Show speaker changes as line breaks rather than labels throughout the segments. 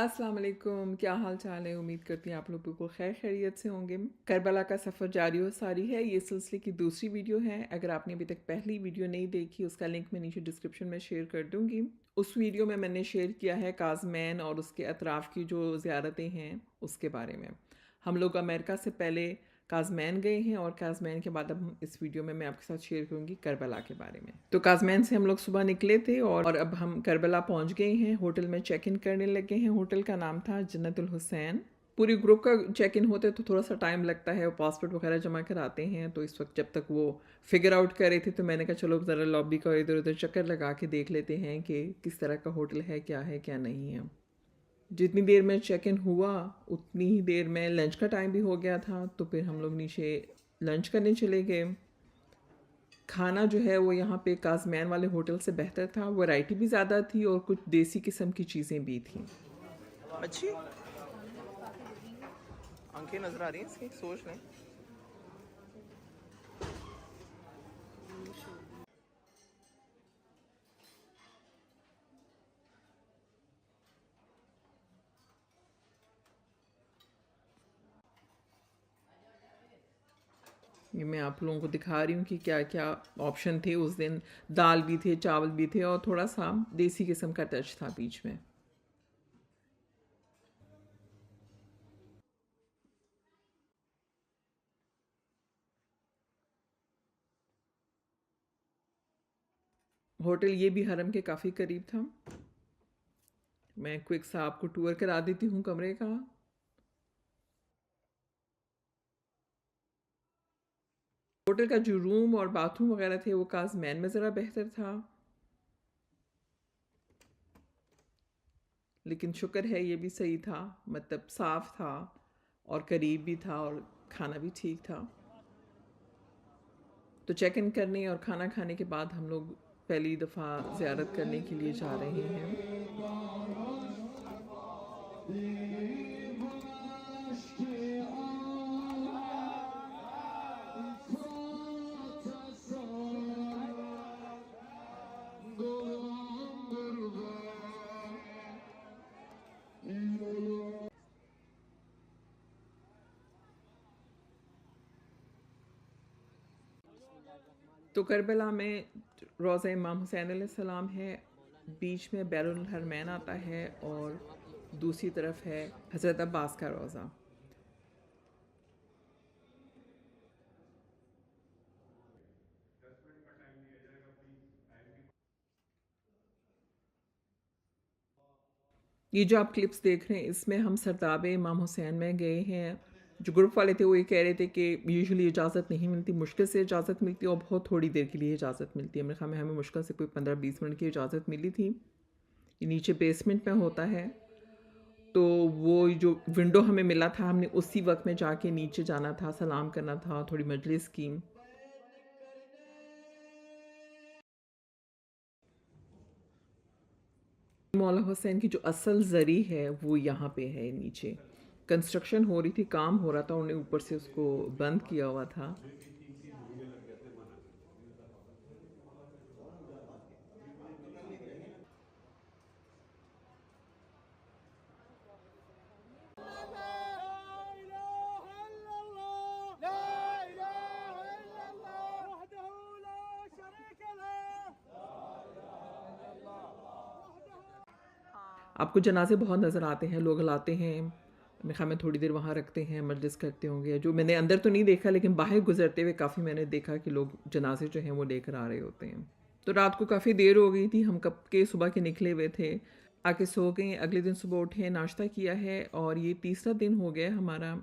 अस्सलाम वालेकुम, क्या हाल चाल है। उम्मीद करती हैं आप लोग बिल्कुल खैर खैरियत से होंगे। करबला का सफ़र जारी व सारी है, ये सिलसिले की दूसरी वीडियो है। अगर आपने अभी तक पहली वीडियो नहीं देखी, उसका लिंक मैं नीचे डिस्क्रिप्शन में शेयर कर दूँगी। उस वीडियो में मैंने शेयर किया है काज़मैन और उसके अतराफ़ की जो ज़ियारतें हैं उसके बारे में। हम लोग अमेरिका से पहले काज़मैन गए हैं और काज़मैन के बाद अब इस वीडियो में मैं आपके साथ शेयर करूँगी करबला के बारे में। तो काज़मैन से हम लोग सुबह निकले थे और अब हम करबला पहुँच गए हैं। होटल में चेक इन करने लगे हैं। होटल का नाम था जन्नतुल हुसैन। पूरी ग्रुप का चेक इन होते तो थोड़ा सा टाइम लगता है, पासपोर्ट वगैरह जमा कराते हैं। तो इस वक्त जब तक वो फिगर आउट कर रहे थे तो मैंने कहा चलो ज़रा लॉबी का इधर उधर चक्कर लगा के देख लेते हैं कि किस तरह का होटल है क्या नहीं है। जितनी देर में चेक इन हुआ उतनी ही देर में लंच का टाइम भी हो गया था, तो फिर हम लोग नीचे लंच करने चले गए। खाना जो है वो यहाँ पे काज़मैन वाले होटल से बेहतर था। वैरायटी भी ज़्यादा थी और कुछ देसी किस्म की चीज़ें भी थीं।
अच्छी आंखें नजर आ रही हैं इसकी, सोच लें।
ये मैं आप लोगों को दिखा रही हूँ कि क्या क्या ऑप्शन थे उस दिन। दाल भी थे, चावल भी थे और थोड़ा सा देसी किस्म का टच था बीच में। होटल ये भी हरम के काफ़ी करीब था। मैं क्विक सा आपको टूर करा देती हूँ कमरे का। होटल का जो रूम और बाथरूम वगैरह थे वो काज़मैन में ज़रा बेहतर था, लेकिन शुक्र है ये भी सही था, मतलब साफ़ था और करीब भी था और खाना भी ठीक था। तो चेक इन करने और खाना खाने के बाद हम लोग पहली दफ़ा ज़ियारत करने के लिए जा रहे हैं। तो करबला में रोज़ा इमाम हुसैन अलैहिस्सलाम है, बीच में बैरुल हरमैन आता है और दूसरी तरफ है हज़रत अब्बास का रोज़ा। ये जो आप क्लिप्स देख रहे हैं इसमें हम सरताब इमाम हुसैन में गए हैं। जो ग्रुप वाले थे वो ये कह रहे थे कि यूजुअली इजाज़त नहीं मिलती, मुश्किल से इजाज़त मिलती है और बहुत थोड़ी देर के लिए इजाज़त मिलती है। मेरे ख्याल में हमें मुश्किल से कोई 15-20 मिनट की इजाज़त मिली थी। ये नीचे बेसमेंट में होता है। तो वो जो विंडो हमें मिला था, हमने उसी वक्त में जाके नीचे जाना था, सलाम करना था, थोड़ी मजलिस की। मौला हुसैन की जो असल जरी है वो यहाँ पे है नीचे। कंस्ट्रक्शन हो रही थी, काम हो रहा था, उन्होंने ऊपर से उसको बंद किया हुआ था। आपको जनाजे बहुत नज़र आते हैं, लोग लाते हैं। मेरे ख्याल में थोड़ी देर वहाँ रखते हैं, मजलिस करते होंगे। जो मैंने अंदर तो नहीं देखा लेकिन बाहर गुजरते हुए काफ़ी मैंने देखा कि लोग जनाजे जो हैं वो लेकर आ रहे होते हैं। तो रात को काफ़ी देर हो गई थी, हम कब के सुबह के निकले हुए थे। आके सो गए, अगले दिन सुबह उठे, नाश्ता किया है और ये तीसरा दिन हो गया हमारा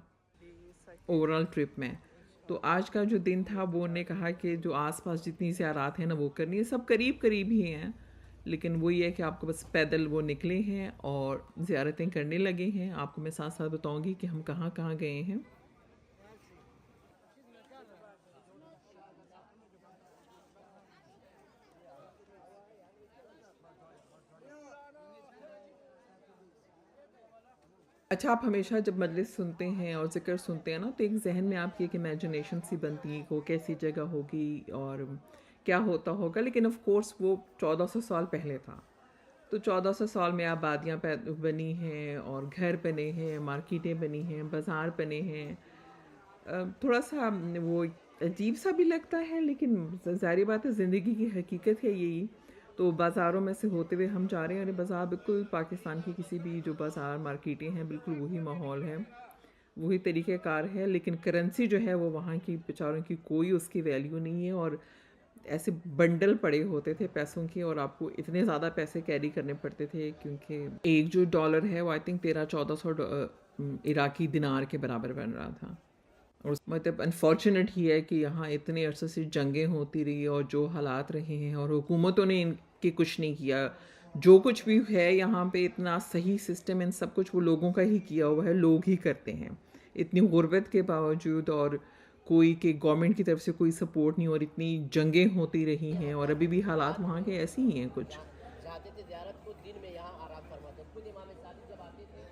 ओवरऑल ट्रिप में। तो आज का जो दिन था वो उन्होंने कहा कि जो आसपास जितनी ज़ियारत हैं ना वो करनी है, सब करीब करीब ही हैं, लेकिन वही है कि आपको बस पैदल वो निकले हैं और ज़ियारतें करने लगे हैं। आपको मैं साथ साथ बताऊंगी कि हम कहाँ कहाँ गए हैं। अच्छा, आप हमेशा जब मजलिस सुनते हैं और ज़िक्र सुनते हैं ना तो एक जहन में आपकी एक इमेजिनेशन सी बनती है कि वो कैसी जगह होगी और क्या होता होगा, लेकिन ऑफ कोर्स वो 1400 साल पहले था। तो 1400 साल में आबादियाँ बनी हैं और घर बने हैं, मार्केटें बनी हैं, बाज़ार बने हैं। थोड़ा-सा वो अजीब-सा भी लगता है, लेकिन ज़ाहिर बात है ज़िंदगी की हकीकत है यही। तो बाज़ारों में से होते हुए हम जा रहे हैं और ये बाज़ार बिल्कुल पाकिस्तान की किसी भी जो बाज़ार मार्केटें हैं, बिल्कुल वही माहौल है, वही तरीक़ेकार है, लेकिन करेंसी जो है वो वहाँ की बेचारों की कोई उसकी वैल्यू नहीं है और ऐसे बंडल पड़े होते थे पैसों के और आपको इतने ज़्यादा पैसे कैरी करने पड़ते थे क्योंकि एक जो डॉलर है वो आई थिंक 1300-1400 इराकी दिनार के बराबर बन रहा था। और मतलब अनफॉर्चुनेट ही है कि यहाँ इतने अरसे से जंगें होती रही और जो हालात रहे हैं और हुकूमतों ने इनके कुछ नहीं किया। जो कुछ भी है यहाँ पे इतना सही सिस्टम इन सब कुछ वो लोगों का ही किया हुआ है, लोग ही करते हैं। इतनी गुर्बत के बावजूद और कोई के गवर्नमेंट की तरफ से कोई सपोर्ट नहीं और इतनी जंगें होती रही हैं और अभी भी हालात वहाँ के ऐसे ही हैं कुछ।
जाते थे ज़ियारत को, दिन में यहाँ आराम फरमाते थे। खुद इमाम सादिक जब आते थे,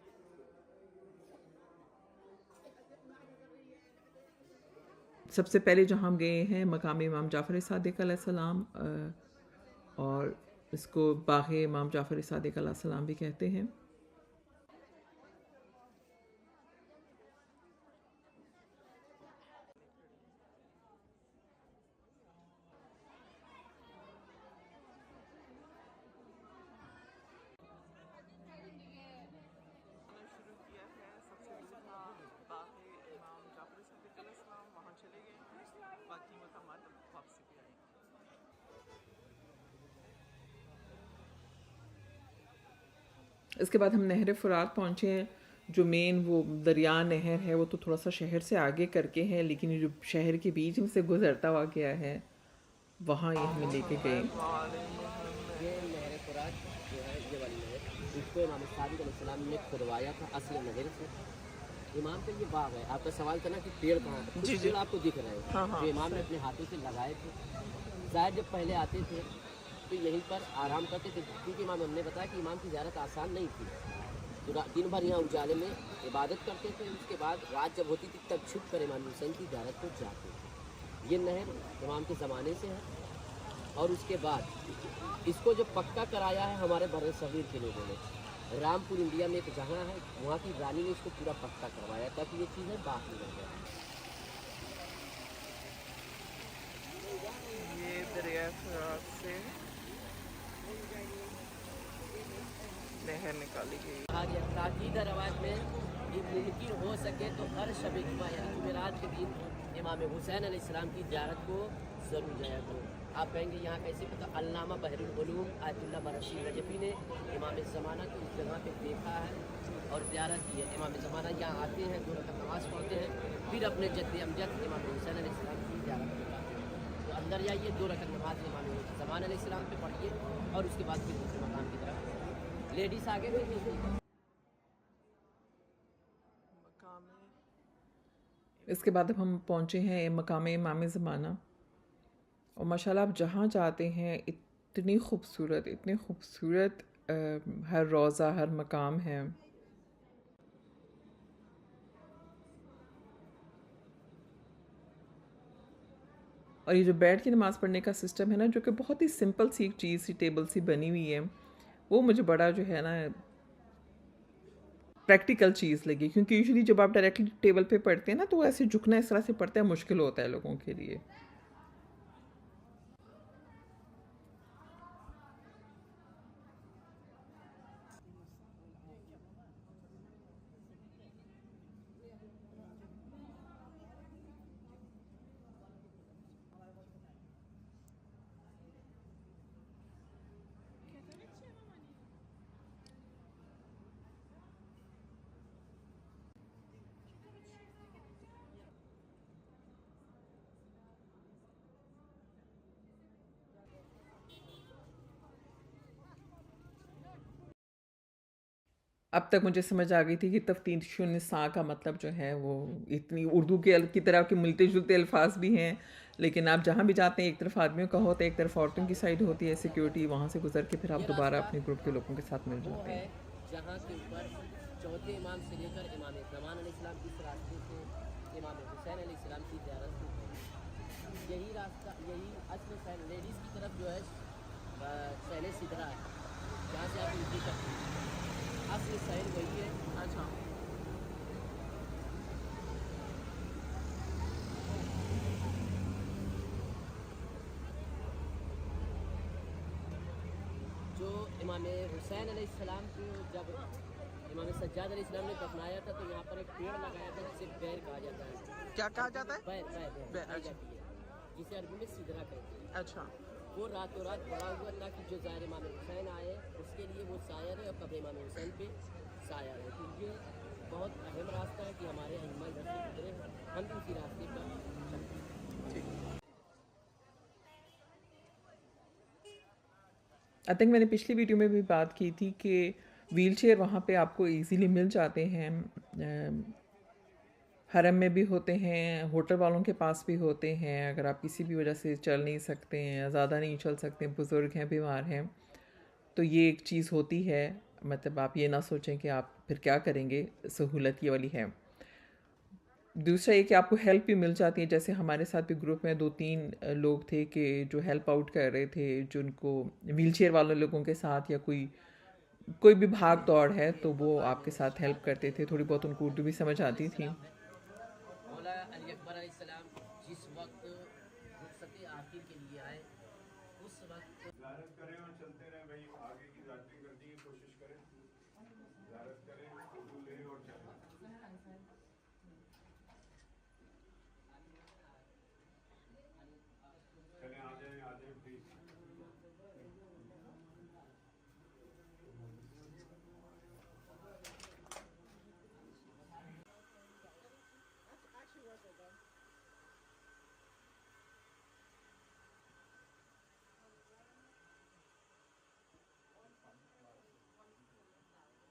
सबसे पहले जहाँ हम गए हैं मकाम इमाम जाफ़र सादिक अलैहिस्सलाम, और इसको बाग़ इमाम जाफ़र सादिक अलैहिस्सलाम भी कहते हैं।
शुरू किया है सबसे दूर था बाग़ इमाम जाफ़र सद्दीक़ अलैहिस्सलाम, वहाँ चले गए हैं, बाकी मकामात अब वापसी पे आए।
इसके बाद हम नहर फ़ुरात पहुँचे हैं, जो मेन वो दरिया नहर है वो तो थोड़ा सा शहर से आगे करके है, लेकिन ये जो शहर के बीच में से गुजरता हुआ गया है वहाँ ये हमें लेके गए।
ये नहर फुरात जो है, ये वाली नहर, इसको इमाम सादिक अलैहिस्सलाम ने खुदवाया था असली नहर से। इमाम का ये बाग है। आपका सवाल था ना कि पेड़ कहाँ है? कुछ
जी, जी।
पेड़ आपको दिख रहे हैं
हाँ, हाँ,
जो इमाम ने अपने हाथों से लगाए थे। शायद जब पहले आते थे तो यहीं पर आराम करते थे, क्योंकि इमाम हमने बताया कि इमाम की ज़ियारत आसान नहीं थी। तो दिन भर यहाँ उजाले में इबादत करते थे, उसके बाद रात जब होती थी तब छुप कर इमाम हुसैन की ज़ियारत को जाते थे। ये नहर इमाम के ज़माने से है और उसके बाद इसको जो पक्का कराया है हमारे बड़े सग़ीर के लोगों ने, रामपुर इंडिया में एक जगह है, वहाँ की रानी ने इसको पूरा पक्का करवाया ताकि ये चीज़ें बाकी रह जाए।
ये दरिया फ़ुरात से नहर निकाली गई।
आगे ताकीद रवायत में ये मुमकिन हो सके तो हर शब जुमा यानी जुमेरात के दिन इमाम हुसैन अलैहिस्सलाम की ज़ियारत को ज़रूर जाया करो। आप कहेंगे यहाँ कैसे पता? अल्लामा बहरुल उलूम आयतुल्लाह बरशी नजफ़ी ने इमाम ज़माना को इस जगह पे देखा है और ज़ियारत की है। इमाम ज़माना यहाँ आते हैं, 2 रकात नमाज़ पढ़ते हैं, फिर अपने जद्द अमजद इमाम हुसैन अलैहिस्सलाम की ज़ियारत को जाते हैं। तो अंदर जाइए, 2 रकात नमाज़ इमाम ज़माना अलैहिस्सलाम पे पढ़िए और उसके बाद फिर दूसरे मकाम की तरफ। लेडीज़ आगे फिर कीजिए।
मकाम
इसके बाद अब हम पहुँचे हैं मकाम इमाम ज़माना, और माशाल्लाह आप जहाँ जाते हैं इतनी खूबसूरत, इतनी खूबसूरत हर रोज़ा हर मकाम है। और ये जो बैठ के नमाज़ पढ़ने का सिस्टम है ना, जो कि बहुत ही सिंपल सी एक चीज़ सी टेबल सी बनी हुई है, वो मुझे बड़ा जो है ना प्रैक्टिकल चीज़ लगी, क्योंकि यूजुअली जब आप डायरेक्टली टेबल पे पढ़ते हैं ना तो ऐसे झुकना इस तरह से पड़ता है, मुश्किल होता है लोगों के लिए। अब तक मुझे समझ आ गई थी कि तफ्तीशुन निसा का मतलब जो है वो इतनी उर्दू के की तरह के मिलते जुलते अल्फाज भी हैं, लेकिन आप जहाँ भी जाते हैं एक तरफ आदमियों का होता है, एक तरफ औरतों की साइड होती है सिक्योरिटी, वहाँ से गुजर के फिर आप
ये
दोबारा
रास्ता
अपने ग्रुप के लोगों के साथ मिल
वो
जाते
है
हैं।
जहाँ के ऊपर चौथे इमाम से लेकर इमाम ज़मान अलैहिस्सलाम इस रास्ते से इमाम हुसैन अलैहिस्सलाम की ज़ियारत को है। यही रास्ता, यही असल लेडीज़ की तरफ जो है सहले सिदरा है, जहाँ से आप उल्टी करते हैं। असली शहर वही है।
अच्छा
जो इमाम हुसैन अलैहिस्सलाम को जब इमाम सज्जाद अलैहिस्सलाम ने दफनाया था तो यहाँ पर एक पेड़ लगाया था जिसे बैर कहा जाता है।
क्या कहा जाता है?
बैर बैर
बैर,
कही
अच्छा।
जाती है, जिसे अरबी में सिदरा कहते हैं।
अच्छा
वो रातों रात बड़ा हुआ ताकि जो ज़ाहिर इमाम हुसैन आए उसके लिए वो साया रहे और कब्र इमाम हुसैन पे साया रहे। तो ये बहुत अहम रास्ता है कि हमारे अइम्मा इधर से गुजरे हैं, हम भी उसी रास्ते पर चलते हैं।
ठीक।
आई थिंक मैंने पिछली वीडियो में भी बात की थी कि व्हीलचेयर वहाँ पे आपको इजीली मिल जाते हैं। हरम में भी होते हैं, होटल वालों के पास भी होते हैं। अगर आप किसी भी वजह से चल नहीं सकते हैं, ज़्यादा नहीं चल सकते, बुज़ुर्ग हैं, बीमार हैं, तो ये एक चीज़ होती है। मतलब आप ये ना सोचें कि आप फिर क्या करेंगे, सहूलत ये वाली है। दूसरा ये कि आपको हेल्प भी मिल जाती है। जैसे हमारे साथ भी ग्रुप में 2-3 लोग थे कि जो हेल्प आउट कर रहे थे, जिनको व्हीलचेयर वाले लोगों के साथ या कोई भी भाग दौड़ है तो वो आपके साथ हेल्प करते थे। थोड़ी बहुत उनको उर्दू भी समझ आती थी।
मौला अली अकबर अलैहिस्सलाम जिस वक्त रुखसत आखिर के लिए आए उस वक्त
ज़ियारत करें और चलते रहें भाई, आगे की यात्रा करने की कोशिश करें, ज़ियारत करें, फोटो लें और चलें। चलें, आ जाएं प्लीज।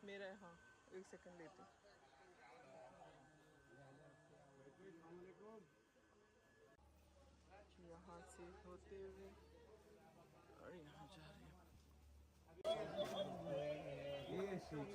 मेरा है, हाँ 1 सेकंड लेते। यहाँ से होते हुए और यहाँ जा रहे हैं।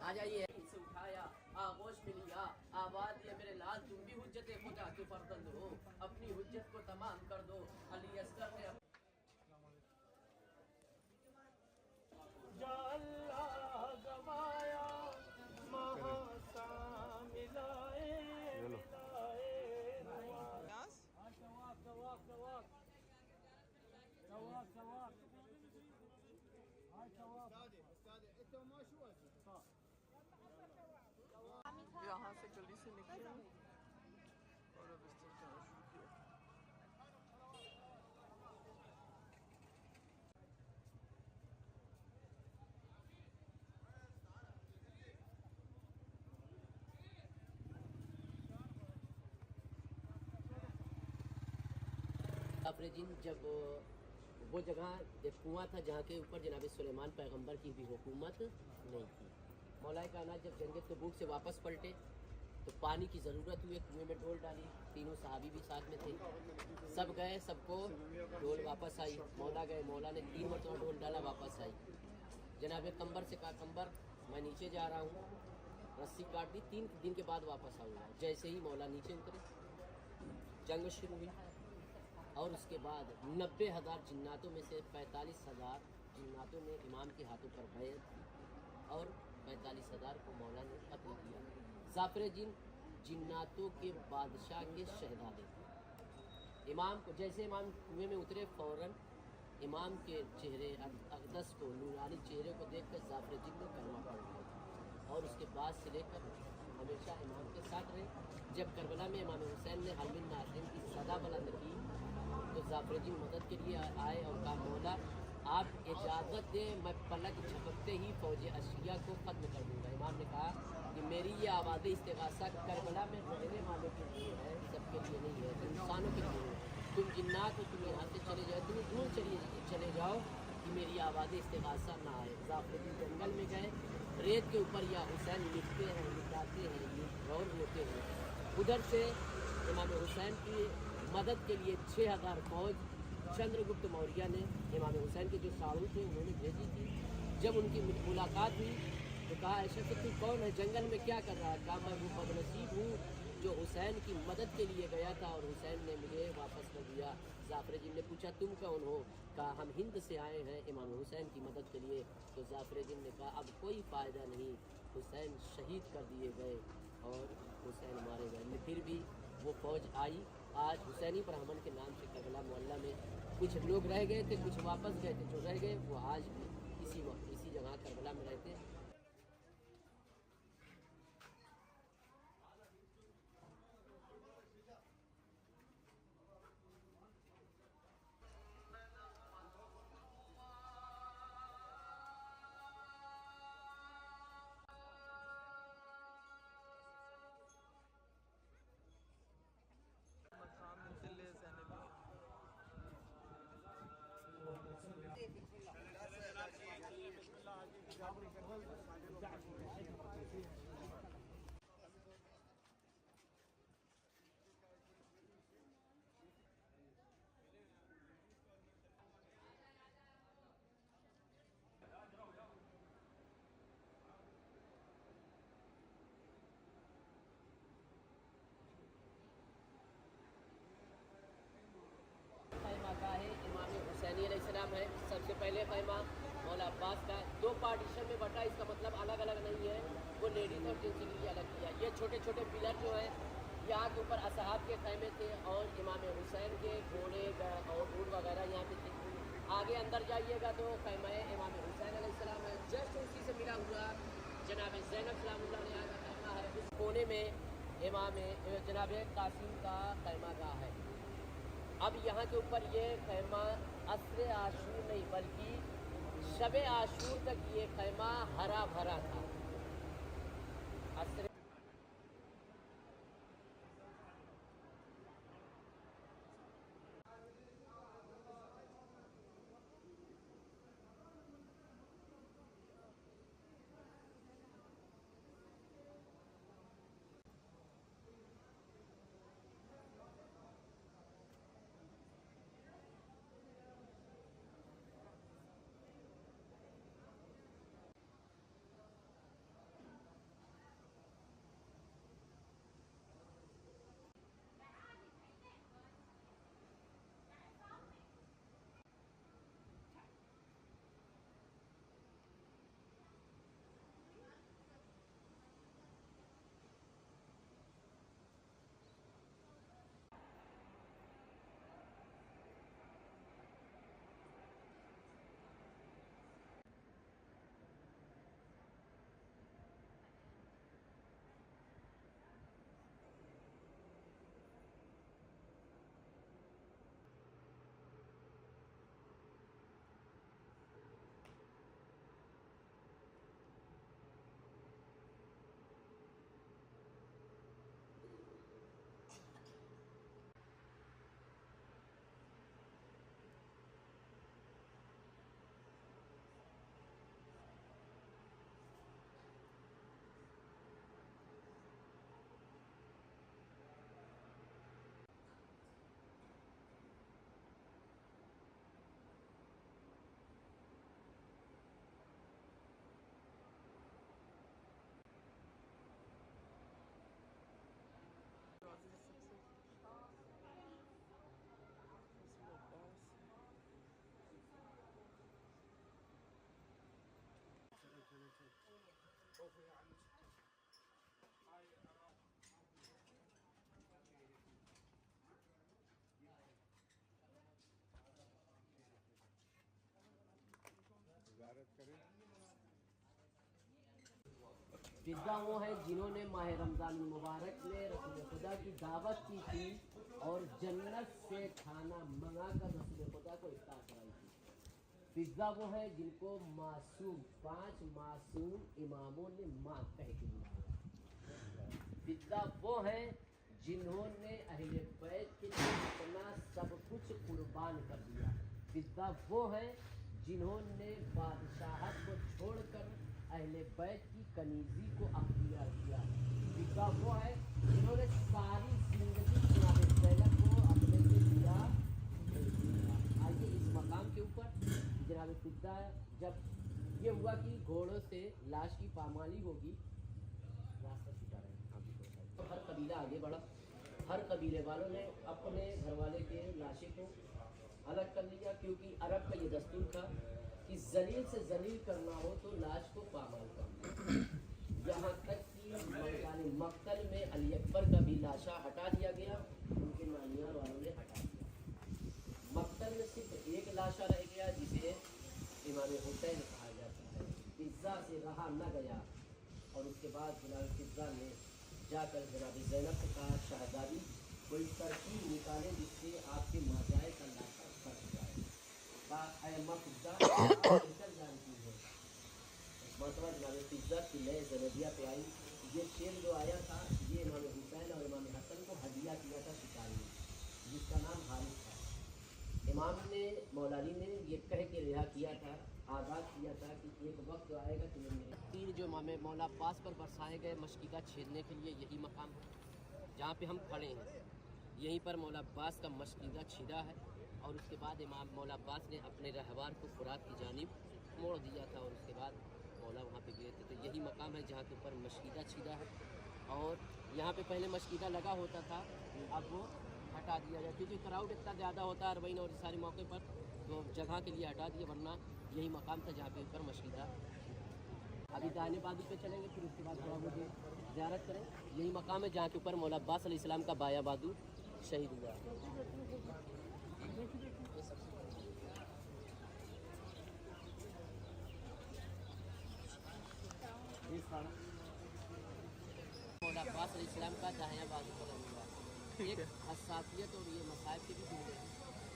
आ जाइए। इसे उठाया, आगोश में लिया, आवाज दिया मेरे लाल तुम भी हुज्जत खुदा के फर्जंद हो, अपनी हुज्जत को तमाम कर दो। अली असगर ने
यहाँ से जल्दी से निकले और अब इस तरफ जाना शुरू किया।
अपरेजिन जब वो जगह एक कुआं था जहाँ के ऊपर जनाब सुलेमान पैगंबर की भी हुकूमत नहीं थी। मौलाए कायनात जब जंग तबूक से वापस पलटे तो पानी की ज़रूरत हुई, कुएं में डोल डाली। तीनों सहाबी भी साथ में थे, सब गए, सबको डोल वापस आई। मौला गए, मौला ने 3 मरतबा डोल डाला, वापस आई। जनाब कंबर से कहा कंबर मैं नीचे जा रहा हूँ, रस्सी काट दी, 3 दिन के बाद वापस आऊँगा। जैसे ही मौला नीचे उतरे जंग शुरू हुई और उसके बाद 90,000 जिन्नातों में से 45,000 जिन्नातों ने इमाम के हाथों पर बैत की और 45,000 को मौला ने कत्ल किया। जाफर जिन जिन्नातों के बादशाह के शहजादे थे। इमाम को जैसे इमाम कुएं में उतरे फ़ौरन इमाम के चेहरे अक़दस को, नूरानी चेहरे को देखकर जाफर जिन ने कलमा पढ़ लिया और उसके बाद से लेकर हमेशा इमाम के साथ रहे। जब करबला में इमाम हुसैन ने हलमिन नासिम की सदा बुलंद की तो जाफर जिन मदद के लिए आए और कहा मौला आप इजाज़त दें, मैं पलक झपकते ही फ़ौज अशिया को ख़त्म कर दूँगा। इमाम ने कहा कि मेरी ये आवाज़ इस्तिग़ासा करबला में रहने वालों के लिए है, सबके लिए नहीं है, इंसानों के लिए है। तुम जिन्नात हो, तुम यहाँ से चले जाओ, तुम दूर चले जाओ कि मेरी आवाज़ इस्तिग़ासा ना आए। जाफर जिन जंगल में गए, रेत के ऊपर या हुसैन लिखते हैं, लिखाते हैं और रोते हैं। उधर से इमाम हुसैन की मदद के लिए 6,000 फौज चंद्रगुप्त मौर्य ने इमाम हुसैन के जो साड़ू थे उन्होंने भेजी थी। जब उनकी मुलाकात हुई तो कहा ऐशा कि तू कौन है, जंगल में क्या कर रहा है? कहा मैं वो बदनसीब हूँ जो हुसैन की मदद के लिए गया था और हुसैन ने मुझे वापस कर दिया। जाफर जी ने पूछा तुम कौन हो? कहा हम हिंद से आए हैं इमाम हुसैन की मदद के लिए। तो जाफर जी ने कहा अब कोई फ़ायदा नहीं, हुसैन शहीद कर दिए गए और हुसैन मारे गए। फिर भी वो फ़ौज आई। आज हुसैनी ब्राह्मण के नाम से करबला मोहल्ला में कुछ लोग रह गए थे, कुछ वापस गए थे, जो रह गए वो आज भी इसी जगह करबला में रहते हैं।
मकाम दिल ज़ैनबी
खैमा का है इमाम हुसैनी अलैहिस्सलाम है। सबसे पहले खैमा मौला अब्बास का 2 पार्टीशन में बटा, इसका मतलब अलग अलग नहीं है, वो लेडीज़ और जेंट्स के लिए अलग किया। ये छोटे छोटे पिलर जो हैं यहाँ के ऊपर असहाब के खैमे थे और इमाम हुसैन के घोड़े और ऊँट वगैरह यहाँ पे थे। आगे अंदर जाइएगा तो खैमा इमाम हुसैन अलैहिस्सलाम है। जस्ट उसी से मिला हुआ जनाब ज़ैनब सलामुल्लाह अलैहा का खैमा है। उस कोने में इमाम जनाब कासिम का खैमा गाह है। अब यहाँ के ऊपर ये खैमा अस्र आशूर नहीं बल्कि शब आशूर तक ये खैमा हरा भरा था। अस्र
ज़ियारत करें।
फिदा वो हैं जिन्होंने माह रमज़ान मुबारक में रसूल खुदा की दावत की थी और जन्नत से खाना मंगा कर रसूल खुदा को इफ्तार कराई थी। फिदा वो हैं जिनको मासूम 5 मासूम इमामों ने माँ कह के बुलाया। फिदा वो हैं जिन्होंने अहले बैत के लिए अपना सब कुछ कुर्बान कर दिया। फिदा वो हैं जिन्होंने बादशाहत को छोड़कर अहले बैत की कनीज़ी को अख्तियार किया। फिदा वो है जिन्होंने सारी जिंदगी जनाब ज़ैनब को अपने से दिया। आइए इस मकाम के ऊपर जनाब फिदा जब ये हुआ कि घोड़ों से लाश की पामाली होगी, रास्ता छूटा रहे हैं। तो हर कबीला आगे बढ़ा, हर कबीले वालों ने अपने घर वाले के लाशे को अलग कर लिया, क्योंकि अरब का ये दस्तूर था कि जलील से जलील करना हो तो लाश को पामाल करना। यहाँ तक कि मकान मक्तल में अली अकबर का भी लाशा हटा दिया गया, उनके नानियार वालों ने हटा दिया। मक्तल में सिर्फ एक लाशा रह गया जिसे इमाम हुसैन कहा जाता है। पिज्ज़ा से रहा न गया और उसके बाद जनाब पिज्ज़ा ने जाकर जनाब ज़ैनब से कहा, शहजादी कोई तरकीब निकाले जिससे आपके माजाए का लाशा फट जाए। अम्मा पिज्ज़ा जानती है मरतबा जनाब पिज्ज़ा की नए जनेबिया पे आई। ये शेर जो आया था ये इमाम हुसैन और इमाम हसन को हदिया किया था शिकार में, जिसका नाम हारिस था। इमाम ने मौलानी ने ये कह के रिहा किया था, आगाज़ किया था कि एक वक्त आएगा कि मेरे तीर जो इमाम मौला अब्बास पर बरसाए गए मशकीदा छेदने के लिए यही मकाम है जहाँ पे हम खड़े हैं। यहीं पर मौला अब्बास का मशकीदा छिदा है और उसके बाद इमाम मौला अब्बास ने अपने रहवार को फुरात की जानिब मोड़ दिया था और उसके बाद मौला वहाँ पे गए थे। तो यही मकाम है जहाँ के ऊपर मशकीदा छिदा है और यहाँ पे पहले मशकीदा लगा होता था, अब वो हटा दिया जाए क्योंकि क्राउड इतना ज़्यादा होता है अरबईन और सारे मौके पर, तो जगह के लिए हटा दिया, वरना यही मकाम था जहाँ पे ऊपर मशकीदा। अभी दाहिने बाजू पे चलेंगे, फिर उसके बाद थोड़ा बहुत ज़ियारत करें। यही मकाम है जहाँ के ऊपर मौला अब्बास अलैहिस्सलाम का बाया बादू शहीद हुआ। मौला अब्बास अलैहिस्सलाम का दाहिना बाजू कलम हुआ। एक हसासियत और ये मसाइब के भी दूर है।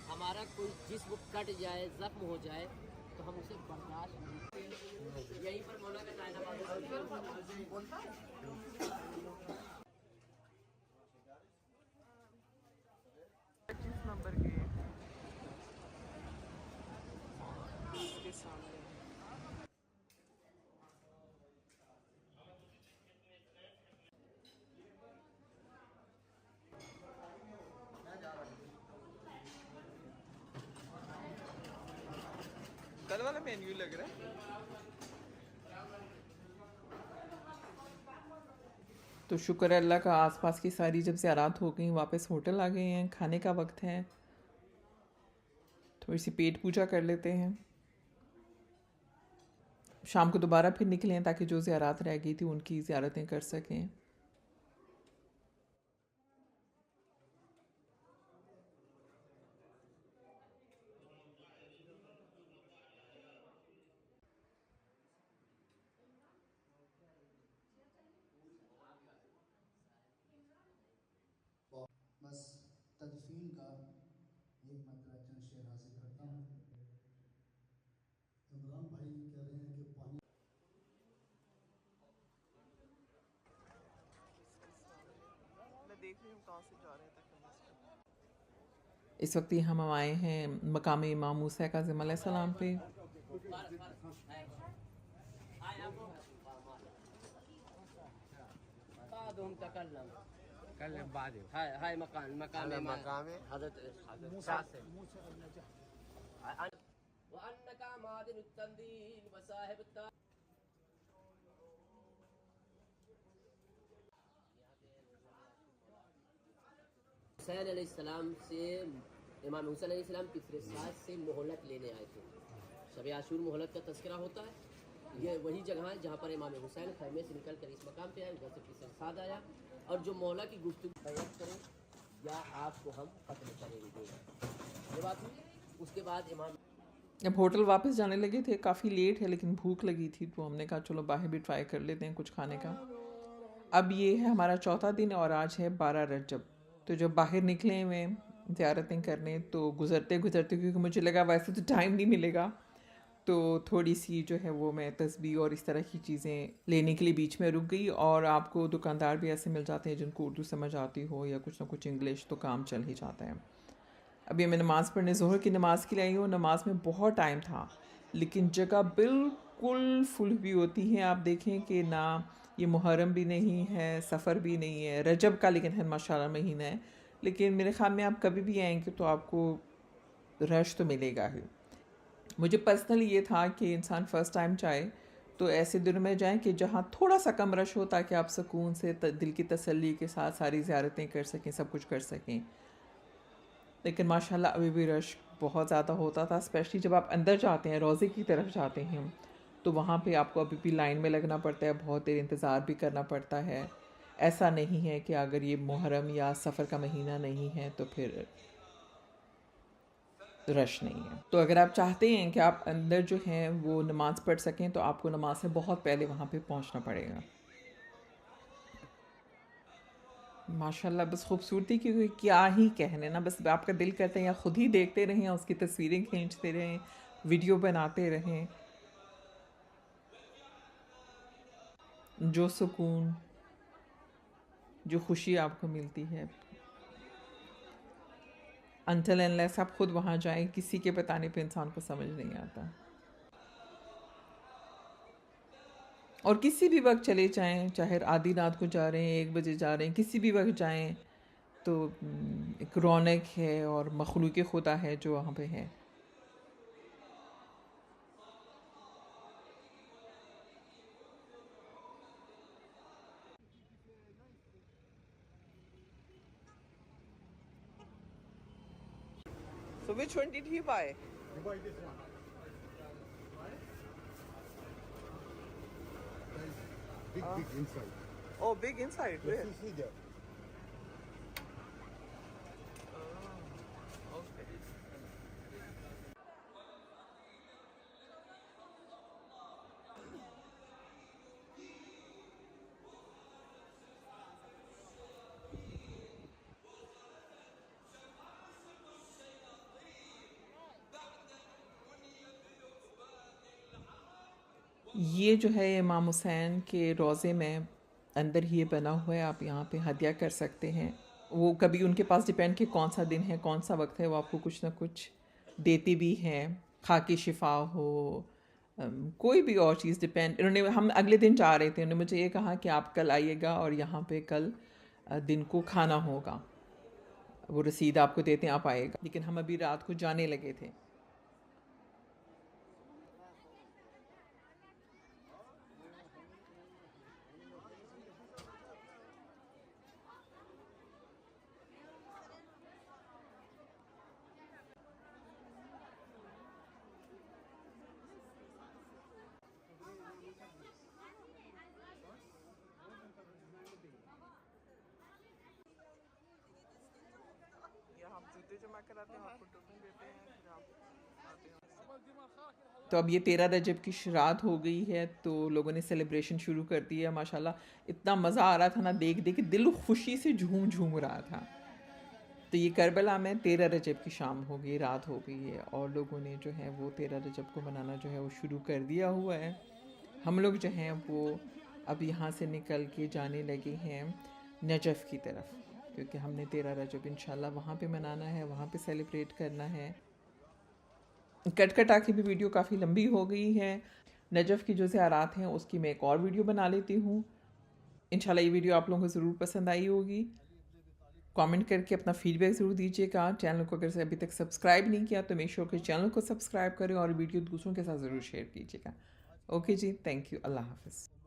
हमारा कोई जिस्म कट जाए, जख्म हो जाए तो हम उसे बर्दाश्त नहीं। यहीं पर मौला का दाहिना बाजू
25 नंबर के इसके सामने कल वाला मेन्यू लग रहा है।
तो शुक्र है अल्लाह का, आसपास की सारी जब ज़ियारत हो गई वापस होटल आ गए हैं, खाने का वक्त है, थोड़ी सी पेट पूजा कर लेते हैं, शाम को दोबारा फिर निकलें ताकि जो ज़ियारत रह गई थी उनकी ज़ियारतें कर सकें।
बस तदफीन का एक मरतबा चंद शेर हासिल करता हूँ। इमरान भाई कह रहे हैं कि पानी
मैं देख रही हूँ कहाँ से जा रहे हैं तक
इस वक्त ही हम आए हैं मकाम इमाम मूसा काज़िम अलैहिस्सलाम पे।
हाय मकान मकाम हज़रत मूसा से वअन्नका मादिनुत तंदीन वसाहिबुत हुसैन अलैहिस्सलाम से इमाम हुसैन अलैहिस्सलाम पिछले साल से मोहलत लेने आए थे। शब आशूर मोहलत का तज़किरा होता है। ये वही जगह है जहाँ पर इमाम हुसैन खैमे से निकल कर इस मकाम पे आए, उधर से पिछले साथ आया और जो मौला की गुफ्तगू बयान करें या आपको हम कत्ल करेंगे, ये बात हुई। उसके बाद इमाम
अब होटल वापस जाने लगे थे, काफ़ी लेट है लेकिन भूख लगी थी तो हमने कहा चलो बाहर भी ट्राई कर लेते हैं कुछ खाने का। अब ये है हमारा चौथा दिन और आज है 12 रजब। तो जब बाहर निकले हुए ज़ियारतें करने तो गुज़रते गुज़रते, क्योंकि मुझे लगा वैसे तो टाइम नहीं मिलेगा, तो थोड़ी सी जो है वो मैं तस्बीह और इस तरह की चीज़ें लेने के लिए बीच में रुक गई। और आपको दुकानदार भी ऐसे मिल जाते हैं जिनको उर्दू समझ आती हो या कुछ ना कुछ इंग्लिश, तो काम चल ही जाता है। अभी मैं नमाज़ पढ़ने ज़ोहर की नमाज़ के लिए आई हूँ। नमाज में बहुत टाइम था लेकिन जगह बिल्कुल फुल भी होती है। आप देखें कि ना ये मुहर्रम भी नहीं है, सफ़र भी नहीं है, रजब का लेकिन है माशाल्लाह महीना है, लेकिन मेरे ख्याल में आप कभी भी आएंगे तो आपको रश तो मिलेगा ही। मुझे पर्सनली ये था कि इंसान फ़र्स्ट टाइम जाए तो ऐसे दिनों में जाएं कि जहाँ थोड़ा सा कम रश हो, ताकि आप सुकून से दिल की तसल्ली के साथ सारी ज़ियारतें कर सकें, सब कुछ कर सकें। लेकिन माशाल्लाह अभी भी रश बहुत ज़्यादा होता था, स्पेशली जब आप अंदर जाते हैं, रोज़े की तरफ जाते हैं, तो वहाँ पे आपको अभी भी लाइन में लगना पड़ता है, बहुत देर इंतज़ार भी करना पड़ता है। ऐसा नहीं है कि अगर ये मुहर्रम या सफ़र का महीना नहीं है तो फिर रश नहीं है। तो अगर आप चाहते हैं कि आप अंदर जो हैं वो नमाज़ पढ़ सकें, तो आपको नमाज से बहुत पहले वहाँ पे पहुँचना पड़ेगा। माशाल्लाह, बस खूबसूरती की कोई क्या ही कहने ना, बस आपका दिल करता है या खुद ही देखते रहें, या उसकी तस्वीरें खींचते रहें, वीडियो बनाते रहें। जो सुकून, जो खुशी आपको मिलती है, अनटिल अनलेस आप खुद वहाँ जाएं, किसी के बताने पे इंसान को समझ नहीं आता। और किसी भी वक्त चले जाएं, चाहे आधी रात को जा रहे हैं, 1 बजे जा रहे हैं, किसी भी वक्त जाएं, तो एक रौनक है और मखलूक खुदा है जो वहाँ पे है।
So which one did he buy?
You buy this one. Big inside.
Oh, big inside.
Yes,
Where?
you see there.
Okay.
ये जो है इमाम हुसैन के रोज़े में अंदर ही ये बना हुआ है, आप यहाँ पे हदिया कर सकते हैं। वो कभी उनके पास डिपेंड कि कौन सा दिन है, कौन सा वक्त है, वो आपको कुछ ना कुछ देते भी हैं, खा के शिफा हो, कोई भी और चीज़ डिपेंड। इन्होंने, हम अगले दिन जा रहे थे, उन्होंने मुझे ये कहा कि आप कल आइएगा और यहाँ पे कल दिन को खाना होगा, वो रसीद आपको देते हैं, आप आएगा। लेकिन हम अभी रात को जाने लगे थे।
या हम जूते जमा कराते हैं, आपको टोकन देते हैं, फिर आप आते हैं।
तो अब ये 13 रजब की श्राद्ध हो गई है, तो लोगों ने सेलिब्रेशन शुरू कर दी है। माशाल्लाह इतना मज़ा आ रहा था ना, देख देख के दिल खुशी से झूम झूम रहा था। तो ये करबला में 13 रजब की शाम हो गई, रात हो गई है, और लोगों ने जो है वो 13 रजब को मनाना जो है वो शुरू कर दिया हुआ है। हम लोग जो हैं वो अब यहाँ से निकल के जाने लगे हैं नजफ़ की तरफ, क्योंकि हमने 13 रजब इंशाल्लाह वहाँ पे मनाना है, वहाँ पे सेलिब्रेट करना है। कट कटा की भी वीडियो काफ़ी लंबी हो गई है। नजफ़ की जो ज़ियारात हैं उसकी मैं एक और वीडियो बना लेती हूँ। इंशाल्लाह ये वीडियो आप लोगों को ज़रूर पसंद आई होगी। कमेंट करके अपना फीडबैक ज़रूर दीजिएगा। चैनल को अगर से अभी तक सब्सक्राइब नहीं किया तो मेक श्योर कि चैनल को सब्सक्राइब करें और वीडियो दूसरों के साथ ज़रूर शेयर कीजिएगा। ओके जी, थैंक यू, अल्लाह हाफ़िज़।